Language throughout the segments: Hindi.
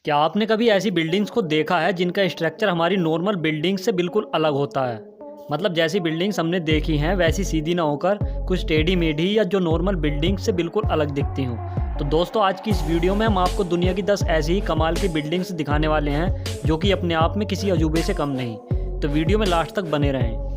क्या आपने कभी ऐसी बिल्डिंग्स को देखा है जिनका स्ट्रक्चर हमारी नॉर्मल बिल्डिंग से बिल्कुल अलग होता है। मतलब जैसी बिल्डिंग्स हमने देखी हैं वैसी सीधी ना होकर कुछ टेढ़ी मेढ़ी या जो नॉर्मल बिल्डिंग से बिल्कुल अलग दिखती हूँ। तो दोस्तों आज की इस वीडियो में हम आपको दुनिया की 10 ऐसी ही कमाल की बिल्डिंग्स दिखाने वाले हैं जो कि अपने आप में किसी अजूबे से कम नहीं। तो वीडियो में लास्ट तक बने रहें।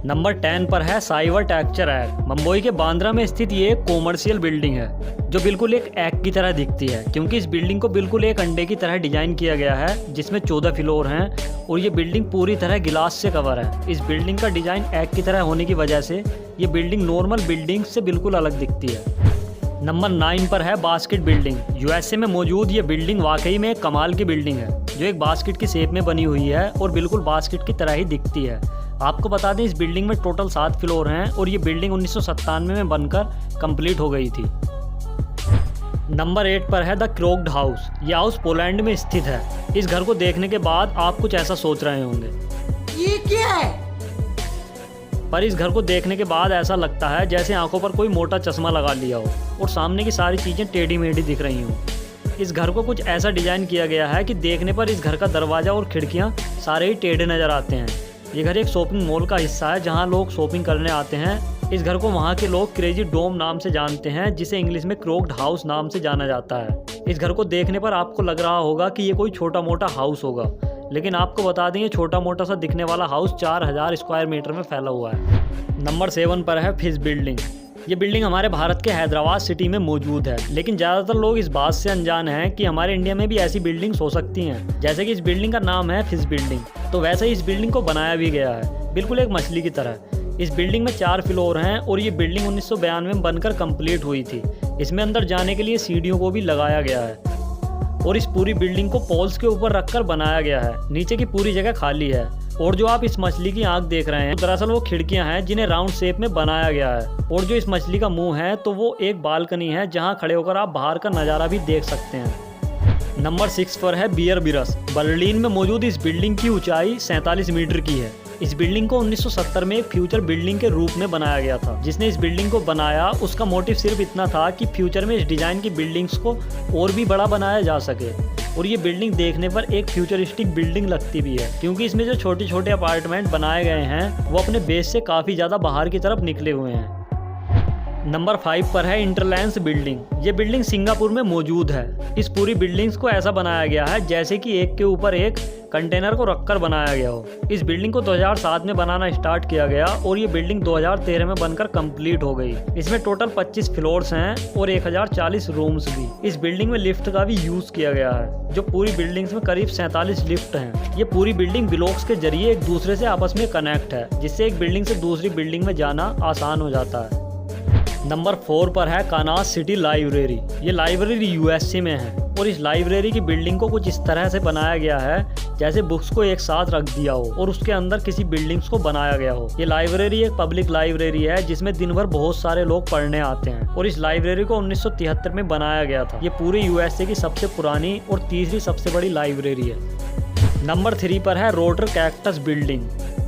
नंबर 10 पर है साइबर टेक्चर एग। मुंबई के बांद्रा में स्थित ये एक कॉमर्शियल बिल्डिंग है जो बिल्कुल एक एग की तरह दिखती है, क्योंकि इस बिल्डिंग को बिल्कुल एक अंडे की तरह डिजाइन किया गया है जिसमें 14 फ्लोर हैं और ये बिल्डिंग पूरी तरह गिलास से कवर है। इस बिल्डिंग का डिजाइन एग की तरह होने की वजह से ये बिल्डिंग नॉर्मल बिल्डिंग से बिल्कुल अलग दिखती है। नंबर 9 पर है बास्केट बिल्डिंग। यूएसए में मौजूद ये बिल्डिंग वाकई में एक कमाल की बिल्डिंग है जो एक बास्केट की शेप में बनी हुई है और बिल्कुल बास्केट की तरह ही दिखती है। आपको बता दें इस बिल्डिंग में टोटल 7 फ्लोर हैं और ये बिल्डिंग 1997 में बनकर कंप्लीट हो गई थी। नंबर 8 पर है द क्रोक्ड हाउस। यह हाउस पोलैंड में स्थित है। इस घर को देखने के बाद आप कुछ ऐसा सोच रहे होंगे, ये क्या है? पर इस घर को देखने के बाद ऐसा लगता है जैसे आंखों पर कोई मोटा चश्मा लगा लिया हो और सामने की सारी चीज़ें टेढ़ी मेढ़ी दिख रही हों। इस घर को कुछ ऐसा डिजाइन किया गया है कि देखने पर इस घर का दरवाज़ा और खिड़कियां सारे ही टेढ़े नज़र आते हैं। ये घर एक शॉपिंग मॉल का हिस्सा है जहां लोग शॉपिंग करने आते हैं। इस घर को वहां के लोग क्रेजी डोम नाम से जानते हैं, जिसे इंग्लिश में क्रोक्ड हाउस नाम से जाना जाता है। इस घर को देखने पर आपको लग रहा होगा कि ये कोई छोटा मोटा हाउस होगा, लेकिन आपको बता दें ये छोटा मोटा सा दिखने वाला हाउस 4000 स्क्वायर मीटर में फैला हुआ है। नंबर 7 पर है फिश बिल्डिंग। ये बिल्डिंग हमारे भारत के हैदराबाद सिटी में मौजूद है, लेकिन ज़्यादातर लोग इस बात से अनजान हैं कि हमारे इंडिया में भी ऐसी बिल्डिंग्स हो सकती हैं। जैसे कि इस बिल्डिंग का नाम है फिश बिल्डिंग, तो वैसे ही इस बिल्डिंग को बनाया भी गया है बिल्कुल एक मछली की तरह। इस बिल्डिंग में 4 फ्लोर हैं और ये बिल्डिंग 1992 में बनकर कंप्लीट हुई थी। इसमें अंदर जाने के लिए सीढ़ियों को भी लगाया गया है और इस पूरी बिल्डिंग को पोल्स के ऊपर रखकर बनाया गया है। नीचे की पूरी जगह खाली है और जो आप इस मछली की आंख देख रहे हैं दरअसल वो खिड़कियां हैं जिन्हें राउंड शेप में बनाया गया है। और जो इस मछली का मुंह है तो वो एक बालकनी है जहां खड़े होकर आप बाहर का नज़ारा भी देख सकते हैं। नंबर 6 पर है बियर बिरस। बर्लिन में मौजूद इस बिल्डिंग की ऊंचाई 47 मीटर की है। इस बिल्डिंग को 1970 में एक फ्यूचर बिल्डिंग के रूप में बनाया गया था। जिसने इस बिल्डिंग को बनाया उसका मोटिव सिर्फ इतना था कि फ्यूचर में इस डिजाइन की बिल्डिंग्स को और भी बड़ा बनाया जा सके। और ये बिल्डिंग देखने पर एक फ्यूचरिस्टिक बिल्डिंग लगती भी है, क्योंकि इसमें जो छोटे छोटे अपार्टमेंट बनाए गए हैं वो अपने बेस से काफ़ी ज़्यादा बाहर की तरफ निकले हुए हैं। नंबर 5 पर है इंटरलैंड्स बिल्डिंग। ये बिल्डिंग सिंगापुर में मौजूद है। इस पूरी बिल्डिंग्स को ऐसा बनाया गया है जैसे कि एक के ऊपर एक कंटेनर को रखकर बनाया गया हो। इस बिल्डिंग को 2007 में बनाना स्टार्ट किया गया और ये बिल्डिंग 2013 में बनकर कंप्लीट हो गई। इसमें टोटल 25 फ्लोर्स हैं और 1040 रूम्स भी। इस बिल्डिंग में लिफ्ट का भी यूज़ किया गया है, जो पूरी बिल्डिंग्स में करीब 47 लिफ्ट हैं। ये पूरी बिल्डिंग ब्लॉक्स के जरिए एक दूसरे से आपस में कनेक्ट है, जिससे एक बिल्डिंग से दूसरी बिल्डिंग में जाना आसान हो जाता है। नंबर 4 पर है कानास सिटी लाइब्रेरी। ये लाइब्रेरी यूएसए में है और इस लाइब्रेरी की बिल्डिंग को कुछ इस तरह से बनाया गया है जैसे बुक्स को एक साथ रख दिया हो और उसके अंदर किसी बिल्डिंग्स को बनाया गया हो। ये लाइब्रेरी एक पब्लिक लाइब्रेरी है जिसमें दिन भर बहुत सारे लोग पढ़ने आते हैं और इस लाइब्रेरी को 1973 में बनाया गया था। ये पूरे यूएसए की सबसे पुरानी और तीसरी सबसे बड़ी लाइब्रेरी है। नंबर 3 पर है रोटर कैक्टस बिल्डिंग।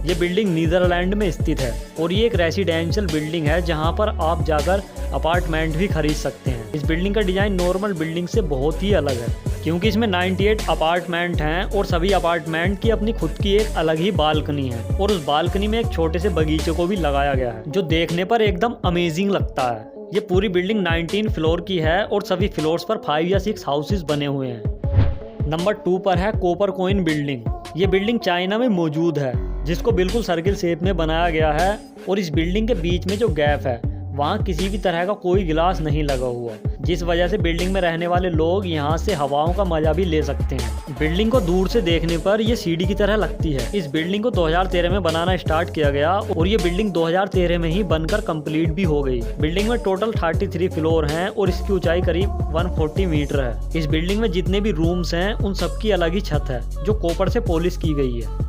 ये बिल्डिंग नीदरलैंड में स्थित है और ये एक रेसिडेंशियल बिल्डिंग है जहां पर आप जाकर अपार्टमेंट भी खरीद सकते हैं। इस बिल्डिंग का डिज़ाइन नॉर्मल बिल्डिंग से बहुत ही अलग है, क्योंकि इसमें 98 अपार्टमेंट हैं और सभी अपार्टमेंट की अपनी खुद की एक अलग ही बालकनी है और उस बालकनी में एक छोटे से बगीचे को भी लगाया गया है जो देखने पर एकदम अमेजिंग लगता है। ये पूरी बिल्डिंग 19 फ्लोर की है और सभी फ्लोर्स पर 5 या 6 हाउसेज बने हुए हैं। नंबर 2 पर है कॉपर कॉइन बिल्डिंग। ये बिल्डिंग चाइना में मौजूद है, जिसको बिल्कुल सर्किल शेप में बनाया गया है और इस बिल्डिंग के बीच में जो गैप है वहाँ किसी भी तरह का कोई गिलास नहीं लगा हुआ, जिस वजह से बिल्डिंग में रहने वाले लोग यहाँ से हवाओं का मजा भी ले सकते हैं। बिल्डिंग को दूर से देखने पर ये सीढ़ी की तरह लगती है। इस बिल्डिंग को 2013 में बनाना स्टार्ट किया गया और ये बिल्डिंग 2013 में ही बनकर कंप्लीट भी हो गई। बिल्डिंग में टोटल 33 फ्लोर हैं और इसकी ऊंचाई करीब 140 मीटर है। इस बिल्डिंग में जितने भी रूम्स हैं उन सबकी अलग ही छत है जो कॉपर से पॉलिश की गई है।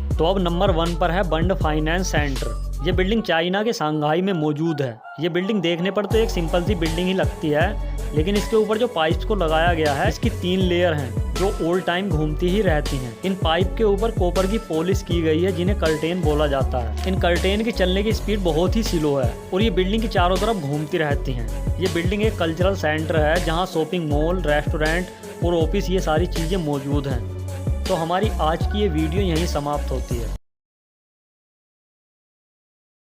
तो अब नंबर 1 पर है बंड फाइनेंस सेंटर। ये बिल्डिंग चाइना के शंघाई में मौजूद है। ये बिल्डिंग देखने पर तो एक सिंपल सी बिल्डिंग ही लगती है, लेकिन इसके ऊपर जो पाइप्स को लगाया गया है इसकी 3 लेयर हैं जो ऑल टाइम घूमती ही रहती हैं। इन पाइप के ऊपर कॉपर की पॉलिश की गई है जिन्हें कर्टेन बोला जाता है। इन कर्टेन की चलने की स्पीड बहुत ही स्लो है और ये बिल्डिंग की चारों तरफ घूमती रहती हैं। ये बिल्डिंग एक कल्चरल सेंटर है जहाँ शॉपिंग मॉल, रेस्टोरेंट और ऑफिस ये सारी चीज़ें मौजूद हैं। तो हमारी आज की ये वीडियो यहीं समाप्त होती है।